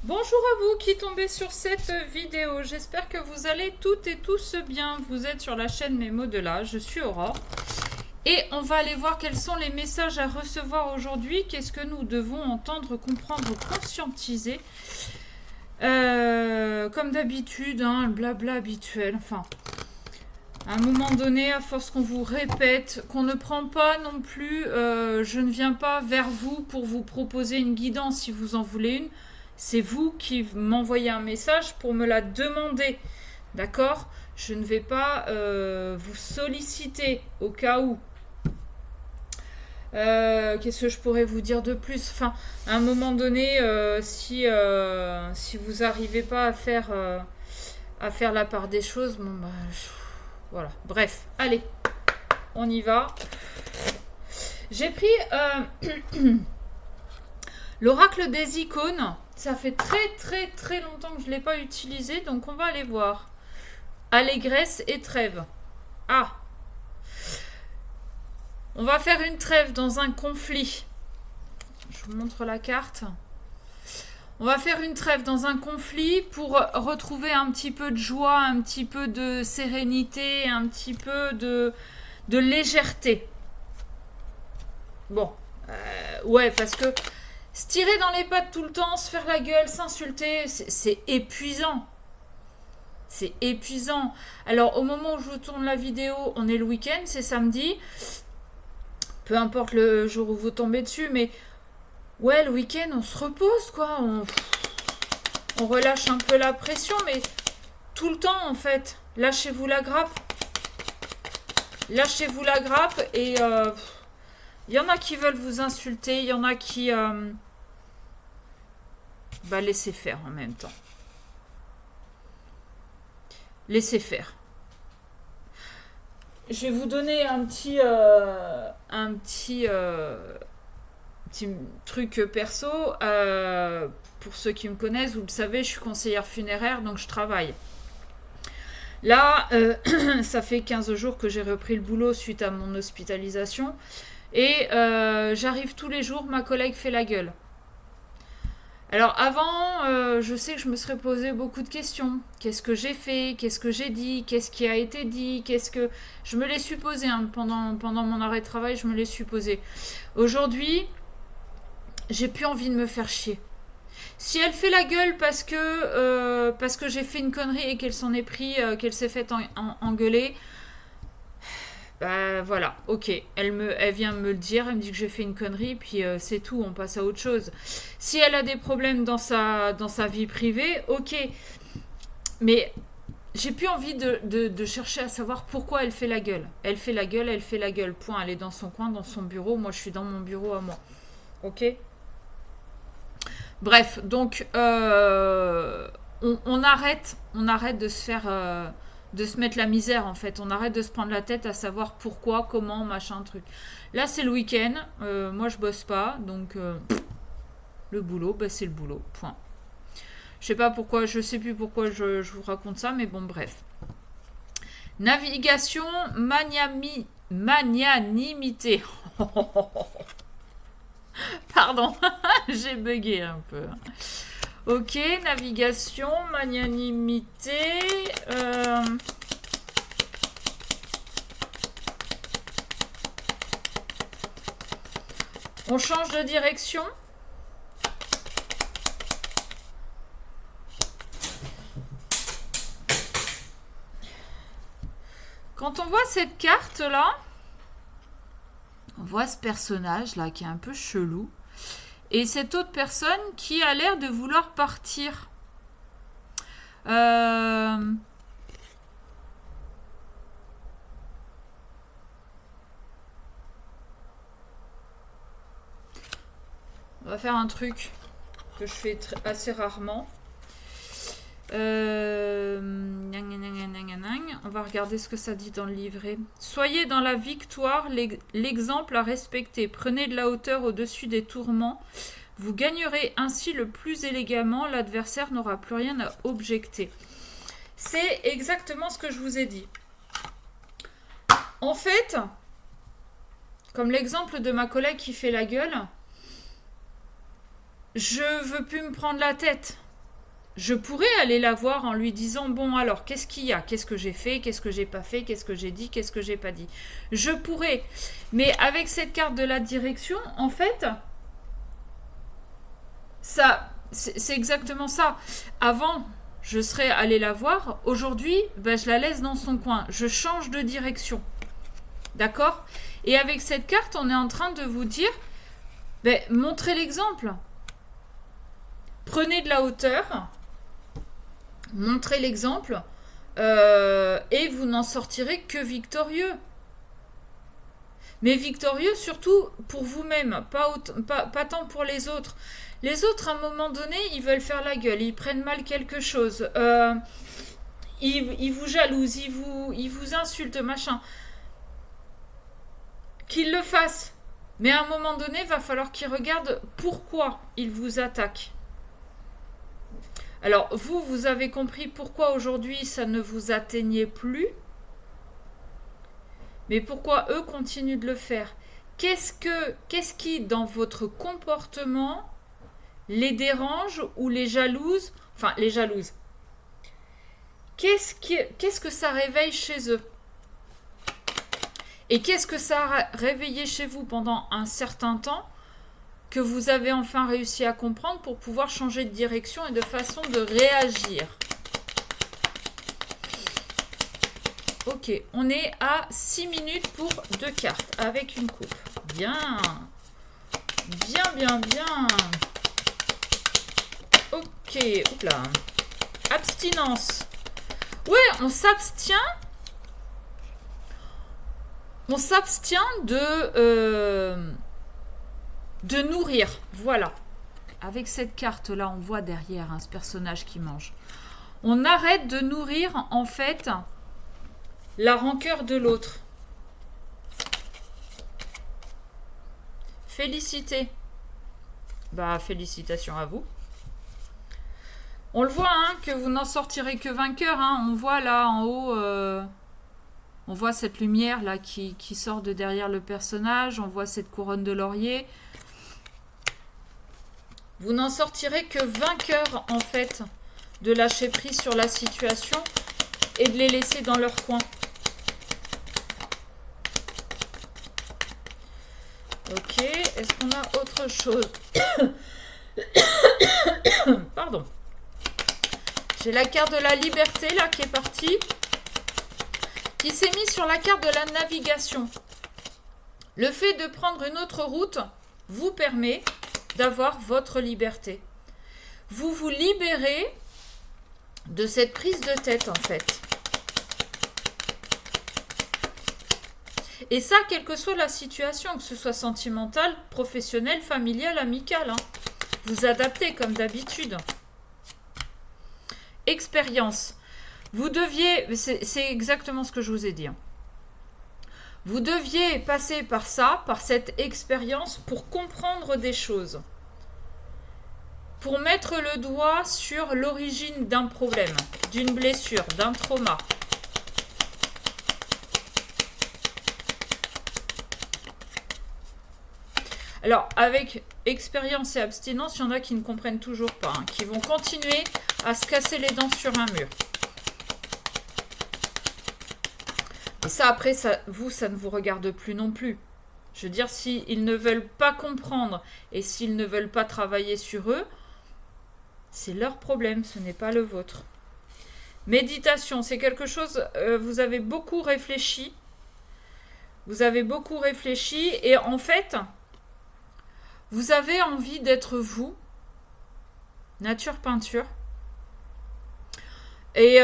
Bonjour à vous qui tombez sur cette vidéo, j'espère que vous allez toutes et tous bien. Vous êtes sur la chaîne Mémo de là, je suis Aurore. Et on va aller voir quels sont les messages à recevoir aujourd'hui, qu'est-ce que nous devons entendre, comprendre, conscientiser. Comme d'habitude, le blabla habituel, enfin... À un moment donné, à force qu'on vous répète, qu'on ne prend pas non plus, je ne viens pas vers vous pour vous proposer une guidance si vous en voulez une. C'est vous qui m'envoyez un message pour me la demander. D'accord? Je ne vais pas vous solliciter au cas où. Qu'est-ce que je pourrais vous dire de plus? Enfin, à un moment donné, si vous n'arrivez pas à faire la part des choses, bon bah... Voilà, bref, allez, on y va. J'ai pris l'oracle des icônes. Ça fait très longtemps que je ne l'ai pas utilisé, donc on va aller voir. Allégresse et trêve. Ah, on va faire une trêve dans un conflit. Je vous montre la carte. On va faire une trêve dans un conflit pour retrouver un petit peu de joie, un petit peu de sérénité, un petit peu de légèreté. Bon, ouais, parce que se tirer dans les pattes tout le temps, se faire la gueule, s'insulter, c'est épuisant. C'est épuisant. Alors, au moment où je vous tourne la vidéo, on est le week-end, c'est samedi. Peu importe le jour où vous tombez dessus, mais... Ouais, le week-end, on se repose, quoi. On relâche un peu la pression, mais tout le temps, en fait. Lâchez-vous la grappe. Lâchez-vous la grappe et... y en a qui veulent vous insulter, il y en a qui... bah, laissez faire en même temps. Laissez faire. Je vais vous donner un petit truc perso. Pour ceux qui me connaissent, vous le savez, je suis conseillère funéraire, donc je travaille. Là, ça fait 15 jours que j'ai repris le boulot suite à mon hospitalisation. Et j'arrive tous les jours, ma collègue fait la gueule. Alors avant, je sais que je me serais posé beaucoup de questions. Qu'est-ce que j'ai fait? Qu'est-ce que j'ai dit? Qu'est-ce qui a été dit? Qu'est-ce que... Je me les suis posées pendant mon arrêt de travail, je me les suis posées. Aujourd'hui, j'ai plus envie de me faire chier. Si elle fait la gueule parce que j'ai fait une connerie et qu'elle s'en est pris, qu'elle s'est faite engueuler, bah voilà, ok. Elle vient me le dire, elle me dit que j'ai fait une connerie, puis c'est tout, on passe à autre chose. Si elle a des problèmes dans sa vie privée, ok. Mais j'ai plus envie de chercher à savoir pourquoi elle fait la gueule. Elle fait la gueule, point. Elle est dans son coin, dans son bureau, moi je suis dans mon bureau à moi. Ok? Bref, donc on arrête de se faire... de se mettre la misère en fait. On arrête de se prendre la tête à savoir pourquoi, comment, machin, truc. Là c'est le week-end, moi je bosse pas, donc le boulot, bah, c'est le boulot, point. Je sais pas pourquoi, je sais plus pourquoi je vous raconte ça, mais bon bref. Navigation magnanimité. Pardon, j'ai bugué un peu. Ok, navigation, magnanimité. On change de direction. Quand on voit cette carte-là, on voit ce personnage-là qui est un peu chelou. Et cette autre personne qui a l'air de vouloir partir. On va faire un truc que je fais assez rarement. On va regarder ce que ça dit dans le livret. Soyez dans la victoire l'exemple à respecter. Prenez de la hauteur au-dessus des tourments. Vous gagnerez ainsi le plus élégamment. L'adversaire n'aura plus rien à objecter. C'est exactement ce que je vous ai dit. En fait, comme l'exemple de ma collègue qui fait la gueule, je veux plus me prendre la tête. je pourrais aller la voir en lui disant, bon alors, qu'est-ce qu'il y a? Qu'est-ce que j'ai fait? Qu'est-ce que j'ai pas fait? Qu'est-ce que j'ai dit? Qu'est-ce que j'ai pas dit? Je pourrais. Mais avec cette carte de la direction, en fait, ça, c'est exactement ça. Avant, je serais allée la voir. Aujourd'hui, ben, je la laisse dans son coin. Je change de direction. D'accord? Et avec cette carte, on est en train de vous dire, ben, montrez l'exemple. Prenez de la hauteur, montrez l'exemple, et vous n'en sortirez que victorieux. Mais victorieux surtout pour vous-même, pas tant pour les autres. Les autres, à un moment donné, ils veulent faire la gueule, ils prennent mal quelque chose, ils vous jalousent, ils vous insultent, machin. Qu'ils le fassent. Mais à un moment donné, il va falloir qu'ils regardent pourquoi ils vous attaquent. Alors, vous avez compris pourquoi aujourd'hui ça ne vous atteignait plus. Mais pourquoi eux continuent de le faire? Qu'est-ce qui, dans votre comportement, les dérange ou les jalouse? Enfin, les jalouse. Qu'est-ce que ça réveille chez eux? Et qu'est-ce que ça a réveillé chez vous pendant un certain temps que vous avez enfin réussi à comprendre pour pouvoir changer de direction et de façon de réagir? Ok, on est à 6 minutes pour 2 cartes avec une coupe. Bien. Bien, bien, bien. Ok, oula. Abstinence. Ouais, on s'abstient. On s'abstient de nourrir. Voilà. Avec cette carte-là, on voit derrière ce personnage qui mange. On arrête de nourrir, en fait, la rancœur de l'autre. Félicité. Bah, félicitations à vous. On le voit, que vous n'en sortirez que vainqueur. On voit là, en haut... on voit cette lumière là qui sort de derrière le personnage. On voit cette couronne de laurier. Vous n'en sortirez que vainqueur, en fait, de lâcher prise sur la situation et de les laisser dans leur coin. Ok, est-ce qu'on a autre chose? Pardon. J'ai la carte de la liberté là qui est partie. Qui s'est mise sur la carte de la navigation. Le fait de prendre une autre route vous permet d'avoir votre liberté. Vous vous libérez de cette prise de tête, en fait. Et ça, quelle que soit la situation, que ce soit sentimentale, professionnelle, familiale, amicale. Vous adaptez comme d'habitude. Expérience. Vous deviez, c'est exactement ce que je vous ai dit. Vous deviez passer par ça, par cette expérience, pour comprendre des choses. Pour mettre le doigt sur l'origine d'un problème, d'une blessure, d'un trauma. Alors, avec expérience et abstinence, il y en a qui ne comprennent toujours pas, qui vont continuer à se casser les dents sur un mur. Et ça, après, ça ne vous regarde plus non plus. Je veux dire, s'ils ne veulent pas comprendre et s'ils ne veulent pas travailler sur eux, c'est leur problème, ce n'est pas le vôtre. Méditation, c'est quelque chose, vous avez beaucoup réfléchi. Vous avez beaucoup réfléchi et en fait, vous avez envie d'être vous, nature peinture. Et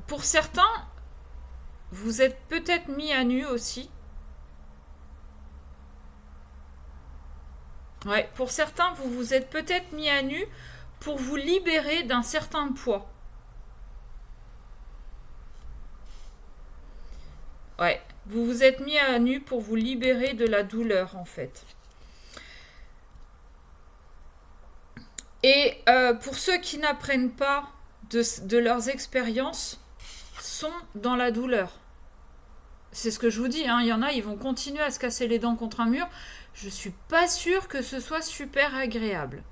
pour certains, vous êtes peut-être mis à nu aussi. Ouais, pour certains, vous vous êtes peut-être mis à nu pour vous libérer d'un certain poids. Ouais, vous vous êtes mis à nu pour vous libérer de la douleur, en fait. Et pour ceux qui n'apprennent pas de leurs expériences, sont dans la douleur. C'est ce que je vous dis, il y en a, ils vont continuer à se casser les dents contre un mur. Je suis pas sûre que ce soit super agréable.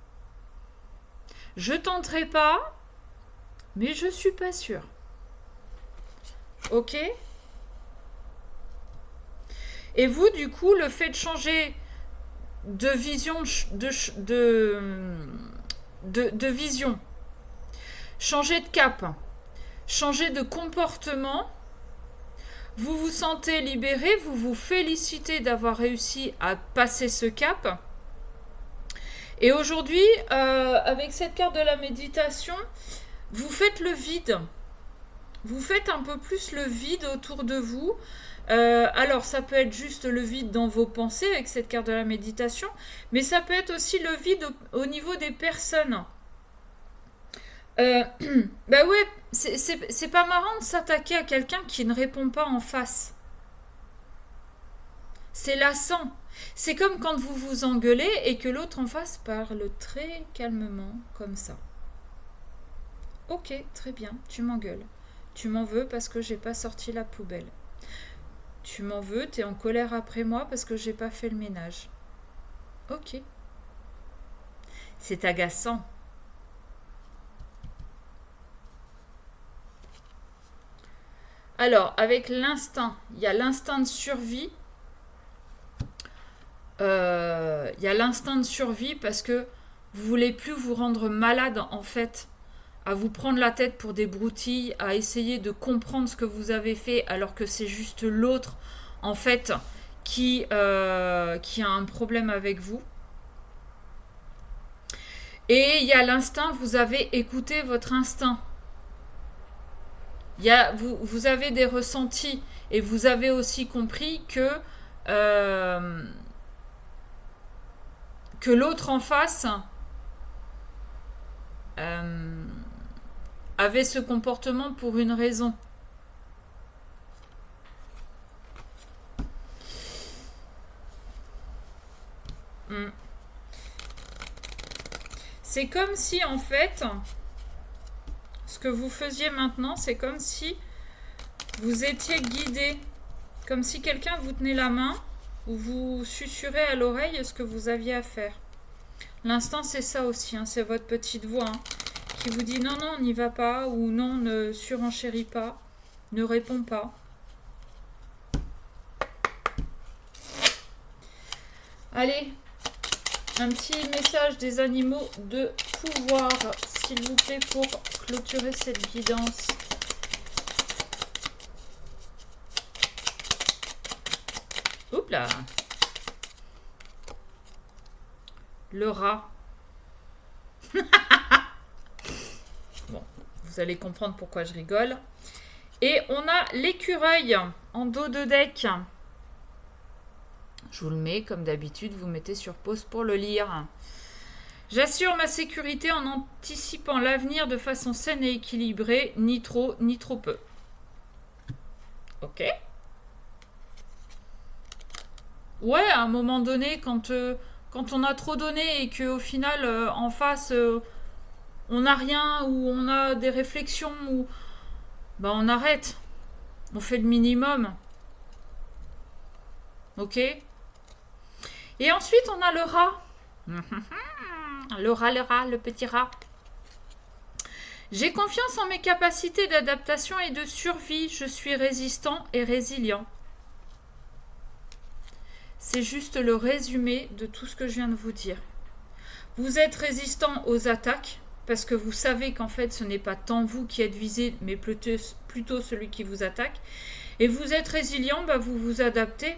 Je tenterai pas, mais je suis pas sûre. Ok? Et vous, du coup, le fait de changer de vision, de vision, changer de cap, changer de comportement, vous vous sentez libéré, vous vous félicitez d'avoir réussi à passer ce cap. Et aujourd'hui, avec cette carte de la méditation, vous faites le vide. Vous faites un peu plus le vide autour de vous. Alors, ça peut être juste le vide dans vos pensées avec cette carte de la méditation, mais ça peut être aussi le vide au niveau des personnes. Bah ouais, c'est pas marrant de s'attaquer à quelqu'un qui ne répond pas en face. C'est lassant. C'est comme quand vous vous engueulez et que l'autre en face parle très calmement, comme ça. Ok, très bien, tu m'engueules. Tu m'en veux parce que j'ai pas sorti la poubelle. Tu m'en veux, t'es en colère après moi parce que j'ai pas fait le ménage. Ok. C'est agaçant. Alors, avec l'instinct, il y a l'instinct de survie. Il y a l'instinct de survie parce que vous voulez plus vous rendre malade en fait, à vous prendre la tête pour des broutilles, à essayer de comprendre ce que vous avez fait alors que c'est juste l'autre en fait qui a un problème avec vous. Et il y a l'instinct, vous avez écouté votre instinct. Vous avez des ressentis et vous avez aussi compris que l'autre en face avait ce comportement pour une raison. C'est comme si en fait, ce que vous faisiez maintenant, c'est comme si vous étiez guidé, comme si quelqu'un vous tenait la main ou vous susurrez à l'oreille ce que vous aviez à faire. L'instinct, c'est ça aussi, hein, c'est votre petite voix qui vous dit non, non, n'y va pas, ou non, ne surenchéris pas, ne réponds pas. Allez, un petit message des animaux de pouvoir, s'il vous plaît, pour clôturer cette guidance. Oups là. Le rat. Bon, vous allez comprendre pourquoi je rigole. Et on a l'écureuil en dos de deck. Je vous le mets, comme d'habitude, vous mettez sur pause pour le lire. J'assure ma sécurité en anticipant l'avenir de façon saine et équilibrée, ni trop peu. Ok. Ouais, à un moment donné, quand on a trop donné et qu'au final, en face, on n'a rien ou on a des réflexions, ou bah on arrête. On fait le minimum. Ok. Et ensuite, on a le rat. Le petit rat. J'ai confiance en mes capacités d'adaptation et de survie. Je suis résistant et résilient. C'est juste le résumé de tout ce que je viens de vous dire. Vous êtes résistant aux attaques parce que vous savez qu'en fait, ce n'est pas tant vous qui êtes visé, mais plutôt celui qui vous attaque. Et vous êtes résilient, bah vous vous adaptez.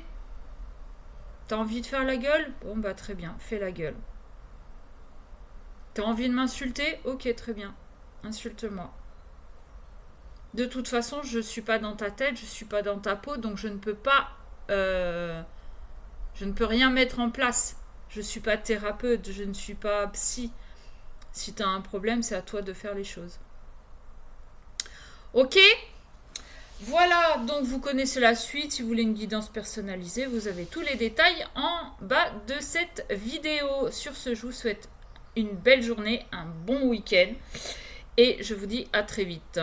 T'as envie de faire la gueule? Bon, bah très bien, fais la gueule. T'as envie de m'insulter? Ok, très bien, insulte-moi. De toute façon, je ne suis pas dans ta tête, je ne suis pas dans ta peau, donc je ne peux pas... je ne peux rien mettre en place. Je ne suis pas thérapeute, je ne suis pas psy. Si tu as un problème, c'est à toi de faire les choses. Ok ? Voilà, donc vous connaissez la suite. Si vous voulez une guidance personnalisée, vous avez tous les détails en bas de cette vidéo. Sur ce, je vous souhaite une belle journée, un bon week-end. Et je vous dis à très vite.